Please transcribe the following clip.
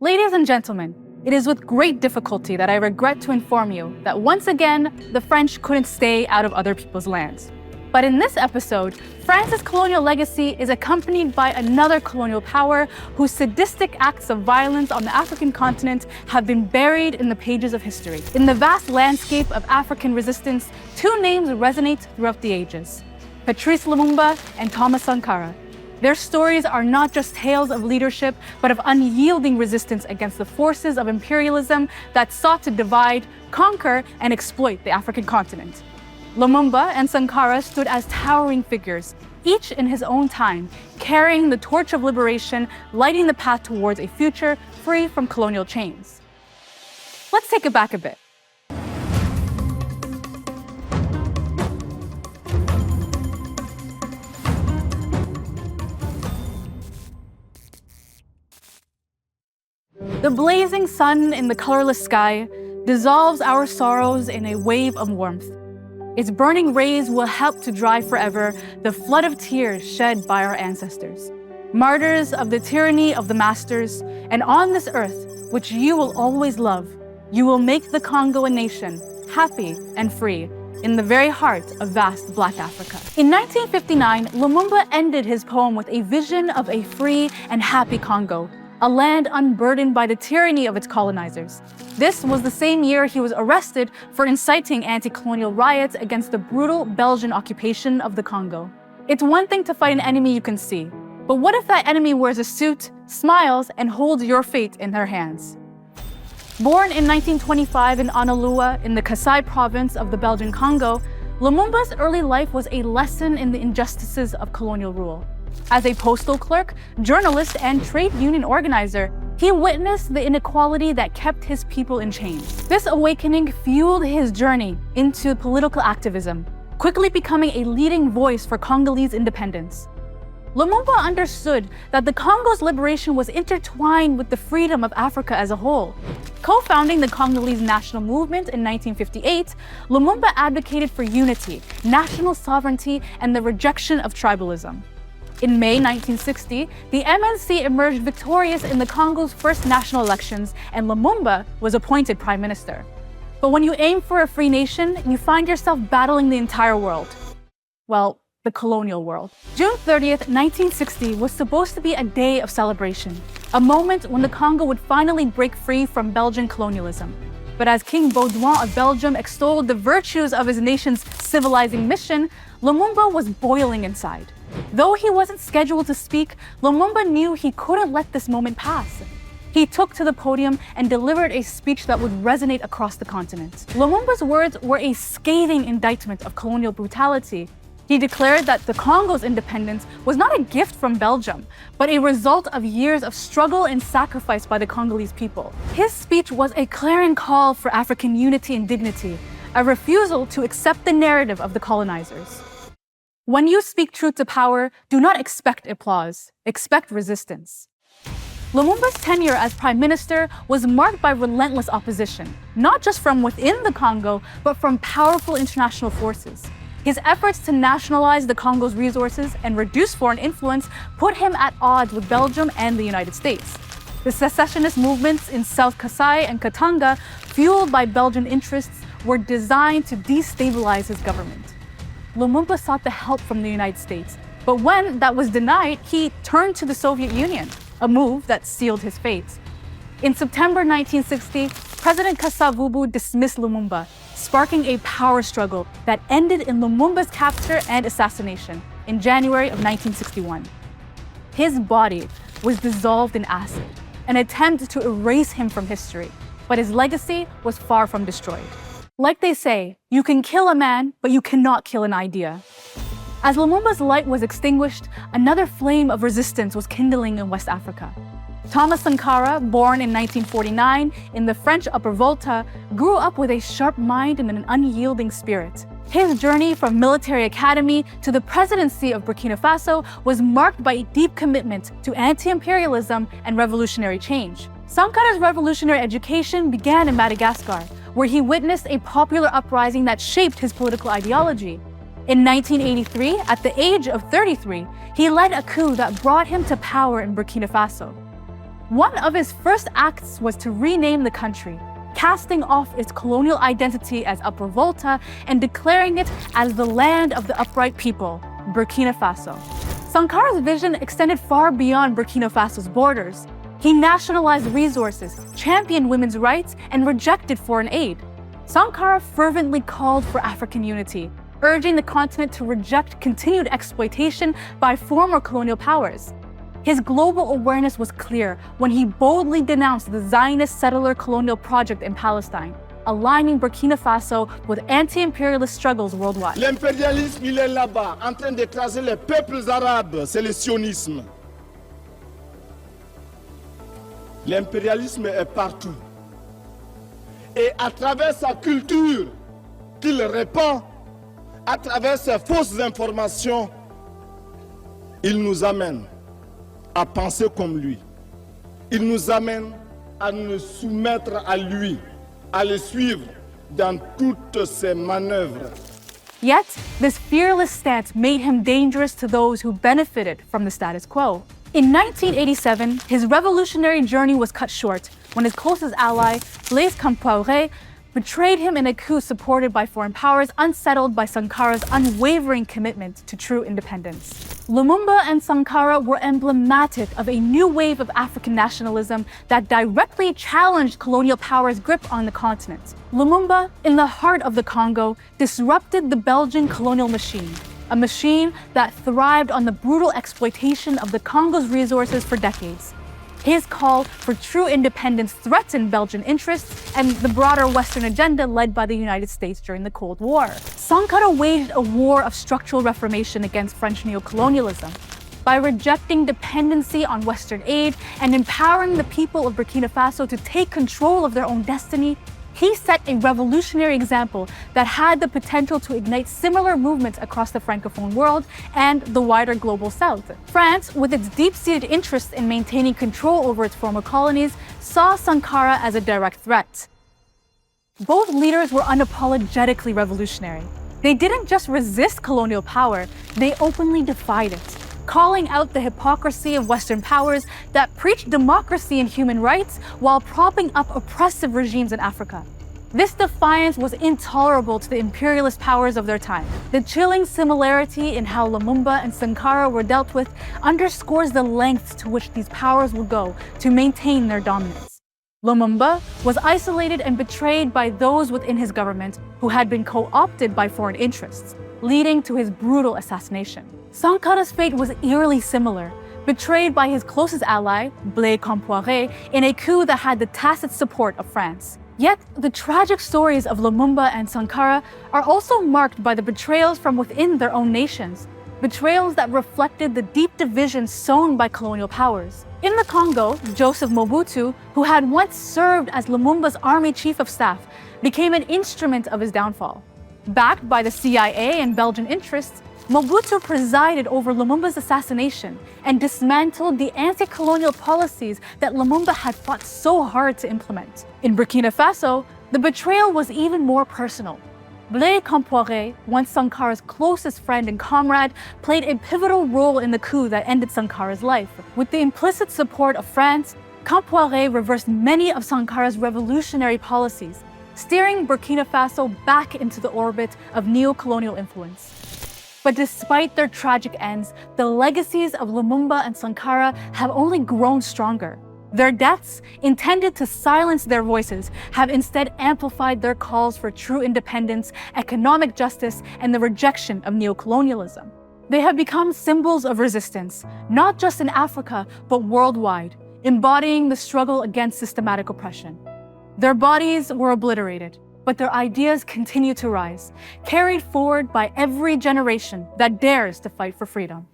Ladies and gentlemen, it is with great difficulty that I regret to inform you that once again, the French couldn't stay out of other people's lands. But in this episode, France's colonial legacy is accompanied by another colonial power whose sadistic acts of violence on the African continent have been buried in the pages of history. In the vast landscape of African resistance, two names resonate throughout the ages: Patrice Lumumba and Thomas Sankara. Their stories are not just tales of leadership, but of unyielding resistance against the forces of imperialism that sought to divide, conquer, and exploit the African continent. Lumumba and Sankara stood as towering figures, each in his own time, carrying the torch of liberation, lighting the path towards a future free from colonial chains. Let's take it back a bit. The blazing sun in the colorless sky dissolves our sorrows in a wave of warmth. Its burning rays will help to dry forever the flood of tears shed by our ancestors, martyrs of the tyranny of the masters. And on this earth, which you will always love, you will make the Congo a nation, happy and free, in the very heart of vast Black Africa. In 1959, Lumumba ended his poem with a vision of a free and happy Congo, a land unburdened by the tyranny of its colonizers. This was the same year he was arrested for inciting anti-colonial riots against the brutal Belgian occupation of the Congo. It's one thing to fight an enemy you can see, but what if that enemy wears a suit, smiles, and holds your fate in their hands? Born in 1925 in Honolulu in the Kasai province of the Belgian Congo, Lumumba's early life was a lesson in the injustices of colonial rule. As a postal clerk, journalist, and trade union organizer, he witnessed the inequality that kept his people in chains. This awakening fueled his journey into political activism, quickly becoming a leading voice for Congolese independence. Lumumba understood that the Congo's liberation was intertwined with the freedom of Africa as a whole. Co-founding the Congolese national movement in 1958, Lumumba advocated for unity, national sovereignty, and the rejection of tribalism. In May 1960, the MNC emerged victorious in the Congo's first national elections, and Lumumba was appointed prime minister. But when you aim for a free nation, you find yourself battling the entire world. Well, the colonial world. June 30th, 1960 was supposed to be a day of celebration, a moment when the Congo would finally break free from Belgian colonialism. But as King Baudouin of Belgium extolled the virtues of his nation's civilizing mission, Lumumba was boiling inside. Though he wasn't scheduled to speak, Lumumba knew he couldn't let this moment pass. He took to the podium and delivered a speech that would resonate across the continent. Lumumba's words were a scathing indictment of colonial brutality. He declared that the Congo's independence was not a gift from Belgium, but a result of years of struggle and sacrifice by the Congolese people. His speech was a clarion call for African unity and dignity, a refusal to accept the narrative of the colonizers. When you speak truth to power, do not expect applause, expect resistance. Lumumba's tenure as prime minister was marked by relentless opposition, not just from within the Congo, but from powerful international forces. His efforts to nationalize the Congo's resources and reduce foreign influence put him at odds with Belgium and the United States. The secessionist movements in South Kasai and Katanga, fueled by Belgian interests, were designed to destabilize his government. Lumumba sought the help from the United States, but when that was denied, he turned to the Soviet Union, a move that sealed his fate. In September 1960, President Kasavubu dismissed Lumumba, sparking a power struggle that ended in Lumumba's capture and assassination in January of 1961. His body was dissolved in acid, an attempt to erase him from history, but his legacy was far from destroyed. Like they say, you can kill a man, but you cannot kill an idea. As Lumumba's light was extinguished, another flame of resistance was kindling in West Africa. Thomas Sankara, born in 1949 in the French Upper Volta, grew up with a sharp mind and an unyielding spirit. His journey from military academy to the presidency of Burkina Faso was marked by a deep commitment to anti-imperialism and revolutionary change. Sankara's revolutionary education began in Madagascar, where he witnessed a popular uprising that shaped his political ideology. In 1983, at the age of 33, he led a coup that brought him to power in Burkina Faso. One of his first acts was to rename the country, casting off its colonial identity as Upper Volta and declaring it as the land of the upright people, Burkina Faso. Sankara's vision extended far beyond Burkina Faso's borders. He nationalized resources, championed women's rights, and rejected foreign aid. Sankara fervently called for African unity, urging the continent to reject continued exploitation by former colonial powers. His global awareness was clear when he boldly denounced the Zionist settler colonial project in Palestine, aligning Burkina Faso with anti-imperialist struggles worldwide. L'impérialisme, il est là-bas, en train d'écraser les peuples arabes, c'est le sionisme. L'impérialisme est partout. Et à travers sa culture qu'il répand, à travers ses fausses informations, il nous amène à penser comme lui. Il nous amène à nous soumettre à lui, à le suivre dans toutes ses manœuvres. Yet, this fearless stance made him dangerous to those who benefited from the status quo. In 1987, his revolutionary journey was cut short when his closest ally, Blaise Compaoré, betrayed him in a coup supported by foreign powers, unsettled by Sankara's unwavering commitment to true independence. Lumumba and Sankara were emblematic of a new wave of African nationalism that directly challenged colonial powers' grip on the continent. Lumumba, in the heart of the Congo, disrupted the Belgian colonial machine, a machine that thrived on the brutal exploitation of the Congo's resources for decades. His call for true independence threatened Belgian interests and the broader Western agenda led by the United States during the Cold War. Sankara waged a war of structural reformation against French neocolonialism. By rejecting dependency on Western aid and empowering the people of Burkina Faso to take control of their own destiny, he set a revolutionary example that had the potential to ignite similar movements across the Francophone world and the wider global South. France, with its deep-seated interest in maintaining control over its former colonies, saw Sankara as a direct threat. Both leaders were unapologetically revolutionary. They didn't just resist colonial power, they openly defied it, calling out the hypocrisy of Western powers that preach democracy and human rights while propping up oppressive regimes in Africa. This defiance was intolerable to the imperialist powers of their time. The chilling similarity in how Lumumba and Sankara were dealt with underscores the lengths to which these powers would go to maintain their dominance. Lumumba was isolated and betrayed by those within his government who had been co-opted by foreign interests, leading to his brutal assassination. Sankara's fate was eerily similar, betrayed by his closest ally, Blaise Compaoré, in a coup that had the tacit support of France. Yet, the tragic stories of Lumumba and Sankara are also marked by the betrayals from within their own nations, betrayals that reflected the deep divisions sown by colonial powers. In the Congo, Joseph Mobutu, who had once served as Lumumba's army chief of staff, became an instrument of his downfall. Backed by the CIA and Belgian interests, Mobutu presided over Lumumba's assassination and dismantled the anti-colonial policies that Lumumba had fought so hard to implement. In Burkina Faso, the betrayal was even more personal. Blaise Compaoré, once Sankara's closest friend and comrade, played a pivotal role in the coup that ended Sankara's life. With the implicit support of France, Compaoré reversed many of Sankara's revolutionary policies, steering Burkina Faso back into the orbit of neo-colonial influence. But despite their tragic ends, the legacies of Lumumba and Sankara have only grown stronger. Their deaths, intended to silence their voices, have instead amplified their calls for true independence, economic justice, and the rejection of neocolonialism. They have become symbols of resistance, not just in Africa, but worldwide, embodying the struggle against systematic oppression. Their bodies were obliterated, but their ideas continue to rise, carried forward by every generation that dares to fight for freedom.